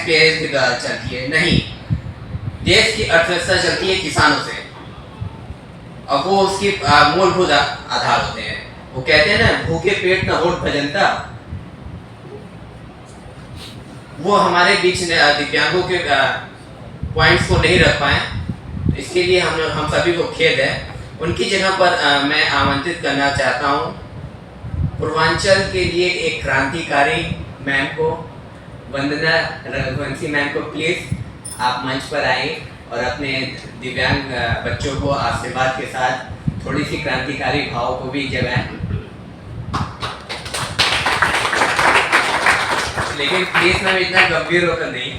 Pairs के द्वारा चलती है, नहीं। देश की अर्थव्यवस्था चलती है किसानों से, और वो उसकी मूलभूत आधार होते हैं। वो कहते हैं ना, भूखे पेट न होठ भजनता। वो हमारे बीच दिव्यांगों के पॉइंट्स को नहीं रख पाए, इसके लिए हम सभी को खेद है। उनकी जगह पर मैं आमंत्रित करना चाहता हूँ पूर्वांचल के लिए एक क्रांतिकारी मैम को, वंदना रघुवंशी मैम को। प्लीज आप मंच पर आए और अपने दिव्यांग बच्चों को आशीर्वाद के साथ थोड़ी सी क्रांतिकारी भाव को भी जगाएं। लेकिन प्लीज मैम इतना गंभीर होकर नहीं।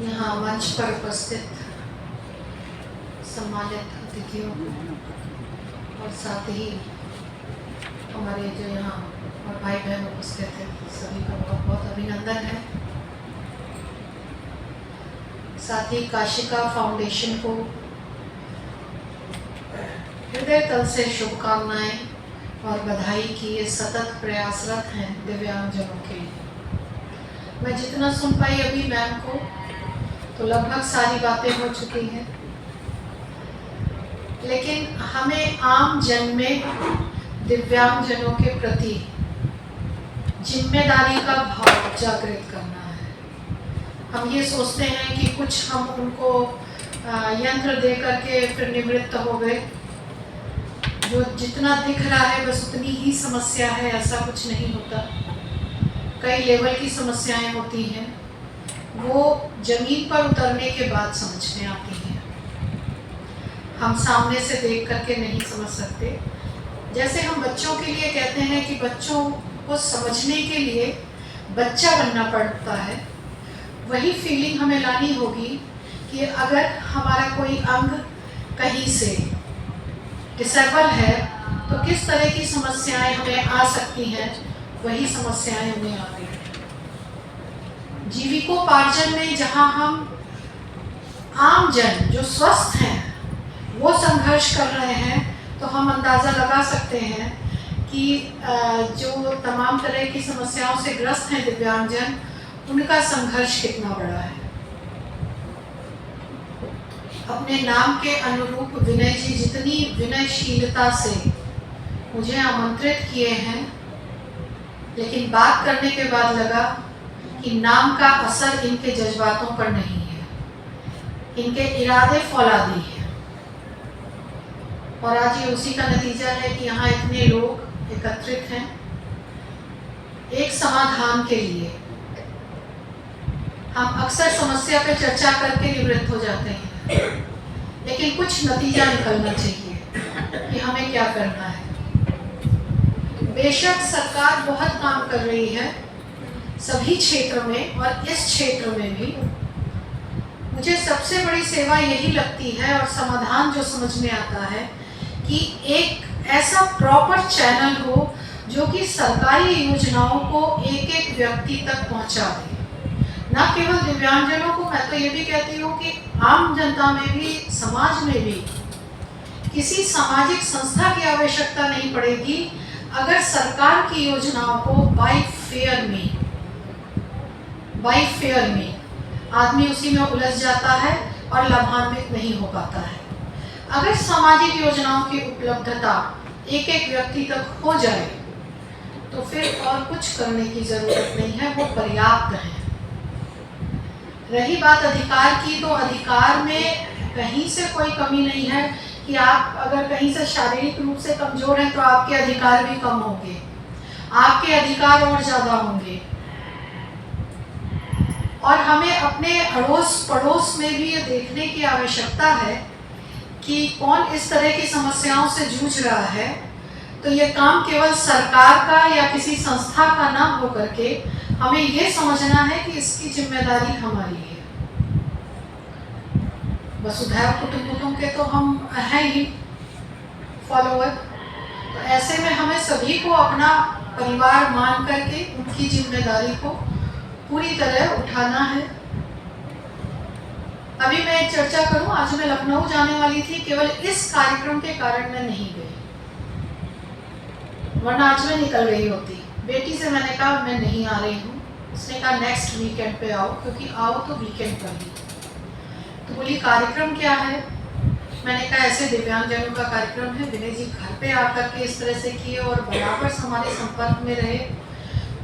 यहाँ मंच पर उपस्थित सम्मानित अतिथियों और साथ ही हमारे जो यहाँ और भाई बहन उपस्थित हैं, सभी का बहुत बहुत अभिनंदन है। साथ ही काशिका फाउंडेशन को हृदय तल से शुभकामनाएं और बधाई कि ये सतत प्रयासरत हैं दिव्यांगजनों के लिए। मैं जितना सुन पाई अभी मैम को, तो लगभग सारी बातें हो चुकी हैं, लेकिन हमें आम जन में दिव्यांगजनों के प्रति जिम्मेदारी का भाव जागृत करना है। हम ये सोचते हैं कि कुछ हम उनको यंत्र दे करके फिर निवृत्त हो गए, जो जितना दिख रहा है बस उतनी ही समस्या है, ऐसा कुछ नहीं होता। कई लेवल की समस्याएं होती हैं, वो जमीन पर उतरने के बाद समझ में आती हैं। हम सामने से देख करके नहीं समझ सकते। जैसे हम बच्चों के लिए कहते हैं कि बच्चों को समझने के लिए बच्चा बनना पड़ता है, वही फीलिंग हमें लानी होगी कि अगर हमारा कोई अंग कहीं से डिसेबल है तो किस तरह की समस्याएं हमें आ सकती हैं, वही समस्याएं हमें आती हैं। जीविकोपार्जन में जहां हम आम जन जो स्वस्थ हैं वो संघर्ष कर रहे हैं, तो हम अंदाज़ा लगा सकते हैं कि जो तमाम तरह की समस्याओं से ग्रस्त हैं दिव्यांगजन, उनका संघर्ष कितना बड़ा है। अपने नाम के अनुरूप विनय जी जितनी विनयशीलता से मुझे आमंत्रित किए हैं, लेकिन बात करने के बाद लगा कि नाम का असर इनके जज्बातों पर नहीं है, इनके इरादे फौलादी हैं। और आज ये उसी का नतीजा है कि यहाँ इतने लोग एकत्रित हैं एक समाधान के लिए। हम अक्सर समस्या पे चर्चा करके निवृत्त हो जाते हैं, लेकिन कुछ नतीजा निकलना चाहिए कि हमें क्या करना है। बेशक सरकार बहुत काम कर रही है सभी क्षेत्र में, और इस क्षेत्र में भी मुझे सबसे बड़ी सेवा यही लगती है और समाधान जो समझ में आता है कि एक ऐसा प्रॉपर चैनल हो जो कि सरकारी योजनाओं को एक एक व्यक्ति तक पहुंचा दे। न केवल दिव्यांगजनों को, मैं तो ये भी कहती हूँ कि आम जनता में भी, समाज में भी किसी सामाजिक संस्था की आवश्यकता नहीं पड़ेगी अगर सरकार की योजनाओं को बाय फेयर में आदमी उसी में उलझ जाता है और लाभान्वित नहीं हो पाता है। अगर सामाजिक योजनाओं की उपलब्धता एक एक व्यक्ति तक हो जाए तो फिर और कुछ करने की जरूरत नहीं है, वो पर्याप्त है। रही बात अधिकार की, तो अधिकार में कहीं से कोई कमी नहीं है कि आप अगर कहीं से शारीरिक रूप से कमजोर हैं तो आपके अधिकार भी कम होंगे, आपके अधिकार और ज़्यादा होंगे। और हमें अपने अड़ोस पड़ोस में भी ये देखने की आवश्यकता है कि कौन इस तरह की समस्याओं से जूझ रहा है। तो ये काम केवल सरकार का या किसी संस्था का ना हो करके हमें ये समझना है कि इसकी जिम्मेदारी हमारी है। वसुधैव कुटुंबकम के तो हम हैं ही फॉलोअर, तो ऐसे में हमें सभी को अपना परिवार मान करके उनकी जिम्मेदारी को पूरी तरह उठाना है। अभी मैं एक चर्चा करूं, आज मैं लखनऊ जाने वाली थी, केवल इस कार्यक्रम के कारण मैं नहीं गई, वरना आज मैं निकल गई होती। बेटी से मैंने कहा मैं नहीं आ रही हूँ, उसने कहा नेक्स्ट वीकेंड पे आओ, क्योंकि आओ तो वीकेंड पर ही। तो बोली कार्यक्रम क्या है? मैंने कहा ऐसे दिव्यांगजनों का कार्यक्रम है, विनय जी घर पे आकर के इस तरह से किए और बराबर हमारे संपर्क में रहे,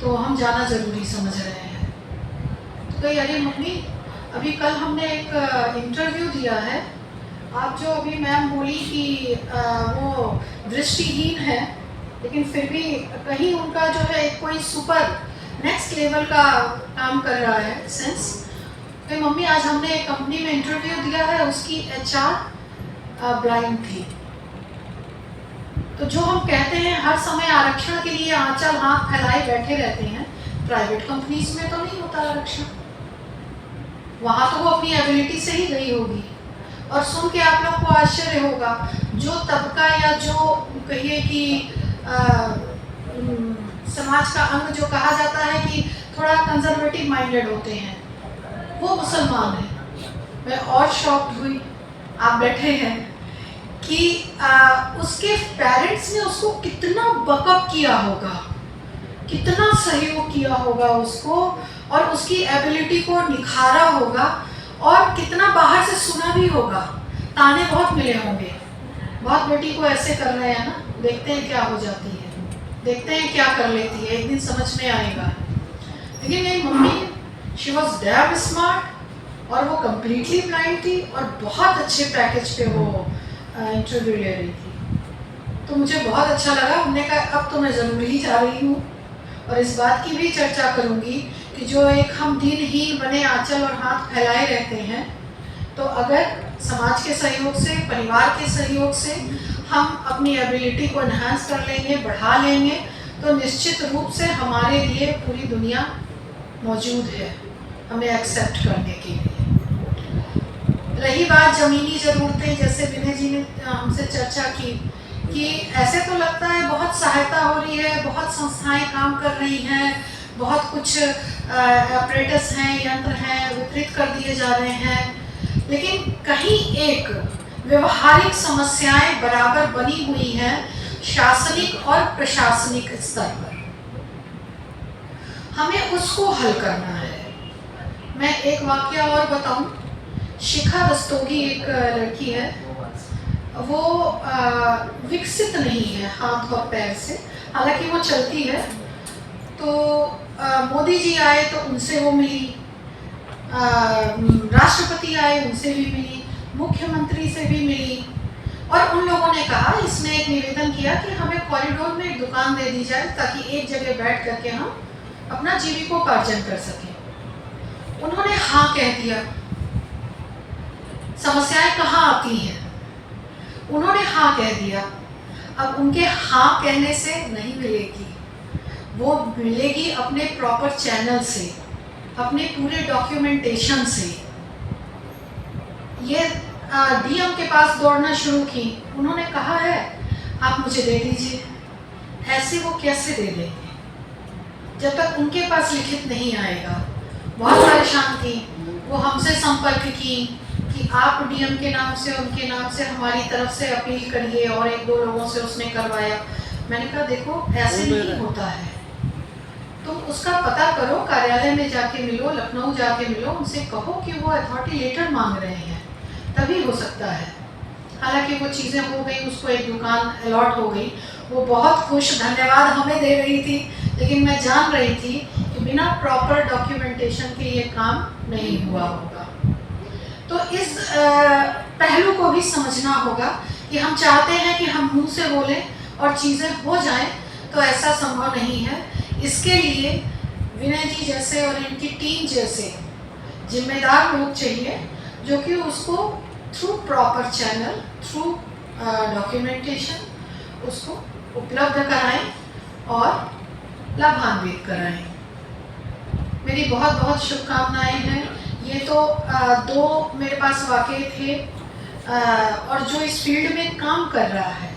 तो हम जाना जरूरी समझ रहे हैं। तो कही अरे मम्मी, अभी कल हमने एक इंटरव्यू दिया है, आप जो अभी मैम बोली कि वो दृष्टिहीन है, लेकिन फिर भी कहीं उनका जो है कोई सुपर नेक्स्ट लेवल का काम कर रहा है सेंस। तो मम्मी आज हमने एक कंपनी में इंटरव्यू दिया है, उसकी HR ब्लाइंड थी। तो जो हम कहते हैं हर समय आरक्षण के लिए आंचल हाथ फैलाए बैठे रहते हैं, प्राइवेट कंपनीज में तो नहीं होता आरक्षण, वहां तो वो अपनी एबिलिटी से ही गई होगी। और सुन के आप लोग को आश्चर्य होगा, जो तबका या जो कहिए कि समाज का अंग जो कहा जाता है कि थोड़ा कंजर्वेटिव माइंडेड होते हैं, वो मुसलमान है। मैं और शॉक्ड हुई, आप बैठे हैं, कि उसके पेरेंट्स ने उसको कितना बकअप किया होगा, कितना सहयोग किया होगा उसको, और उसकी एबिलिटी को निखारा होगा, और कितना बाहर से सुना भी होगा, ताने बहुत मिले होंगे, बहुत बेटी को ऐसे कर रहे हैं ना, देखते हैं क्या हो जाती है, देखते हैं क्या कर लेती है, एक दिन समझ में आएगा। लेकिन मेरी mummy she was damn smart, और वो कम्प्लीटली ब्लाइंड थी, और बहुत अच्छे पैकेज पे वो इंटरव्यू ले रही थी। तो मुझे बहुत अच्छा लगा, हमने कहा अब तो मैं ज़रूर ही जा रही हूँ, और इस बात की भी चर्चा करूँगी कि जो एक हम दिनहीन बने आंचल और हाथ फैलाए रहते हैं, तो अगर समाज के सहयोग से, परिवार के सहयोग से हम अपनी एबिलिटी को एनहांस कर लेंगे, बढ़ा लेंगे, तो निश्चित रूप से हमारे लिए पूरी दुनिया मौजूद है हमें एक्सेप्ट करने के लिए। रही बात ज़मीनी ज़रूरतें, जैसे विनय जी ने हमसे चर्चा की कि ऐसे तो लगता है बहुत सहायता हो रही है, बहुत संस्थाएं काम कर रही हैं, बहुत कुछ ऑपरेटर्स हैं, यंत्र हैं, वितरित कर दिए जा रहे हैं, लेकिन कहीं एक व्यवहारिक समस्याएं बराबर बनी हुई हैं शासनिक और प्रशासनिक स्तर पर, हमें उसको हल करना है। मैं एक वाकया और बताऊं, शिखा रस्तोगी एक लड़की है, वो विकसित नहीं है हाथ और पैर से, हालांकि वो चलती है। तो मोदी जी आए तो उनसे वो मिली, राष्ट्रपति आए उनसे भी मिली, मुख्यमंत्री से भी मिली, और उन लोगों ने कहा, इसमें एक निवेदन किया कि हमें कॉरिडोर में एक दुकान दे दी जाए ताकि एक जगह बैठ करके हम अपना जीविकोपार्जन कर सकें। उन्होंने हाँ कह दिया। समस्याएं कहाँ आती हैं? उन्होंने हाँ कह दिया। अब उनके हाँ कहने से नहीं मिलेगी, वो मिलेगी अपने प्रॉपर चैनल से, अपने पूरे डॉक्यूमेंटेशन से। ये डीएम के पास दौड़ना शुरू की, उन्होंने कहा है आप मुझे दे दीजिए। ऐसे वो कैसे दे देंगे जब तक उनके पास लिखित नहीं आएगा। बहुत परेशान थी, वो हमसे संपर्क की कि आप डीएम के नाम से, उनके नाम से हमारी तरफ से अपील करिए, और एक दो लोगों से उसने करवाया। मैंने कहा देखो ऐसे नहीं होता है, तुम उसका पता करो, कार्यालय में जाके मिलो, लखनऊ जाके मिलो, उनसे कहो कि वो अथॉरिटी लेटर मांग रहे हैं, तभी हो सकता है। हालांकि वो चीज़ें हो गई, उसको एक दुकान अलॉट हो गई, वो बहुत खुश, धन्यवाद हमें दे रही थी, लेकिन मैं जान रही थी कि बिना प्रॉपर डॉक्यूमेंटेशन के ये काम नहीं हुआ होगा। तो इस पहलू को भी समझना होगा कि हम चाहते हैं कि हम मुंह से बोलें और चीज़ें हो जाएं, तो ऐसा संभव नहीं है। इसके लिए विनय जी जैसे और इनकी टीम जैसे जिम्मेदार लोग चाहिए, जो कि उसको through proper channel, through documentation उसको उपलब्ध कराएं और लाभान्वित कराएं। मेरी बहुत बहुत शुभकामनाएं हैं। ये तो दो मेरे पास वाकई थे, और जो इस फील्ड में काम कर रहा है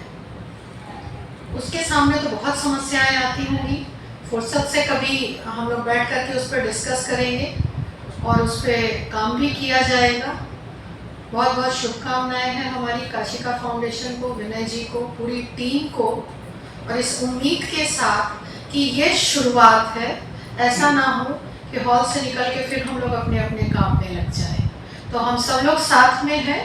उसके सामने तो बहुत समस्याएं आती होंगी। फुर्सत से कभी हम लोग बैठ करके उस पर डिस्कस करेंगे और उस पर काम भी किया जाएगा। बहुत बहुत शुभकामनाएं हैं हमारी काशिका फाउंडेशन को, विनय जी को, पूरी टीम को, और इस उम्मीद के साथ कि ये शुरुआत है, ऐसा ना हो कि हॉल से निकल के फिर हम लोग अपने अपने काम में लग जाएं। तो हम सब लोग साथ में हैं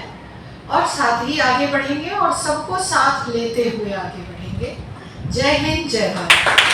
और साथ ही आगे बढ़ेंगे और सबको साथ लेते हुए आगे बढ़ेंगे। जय हिंद, जय भारत।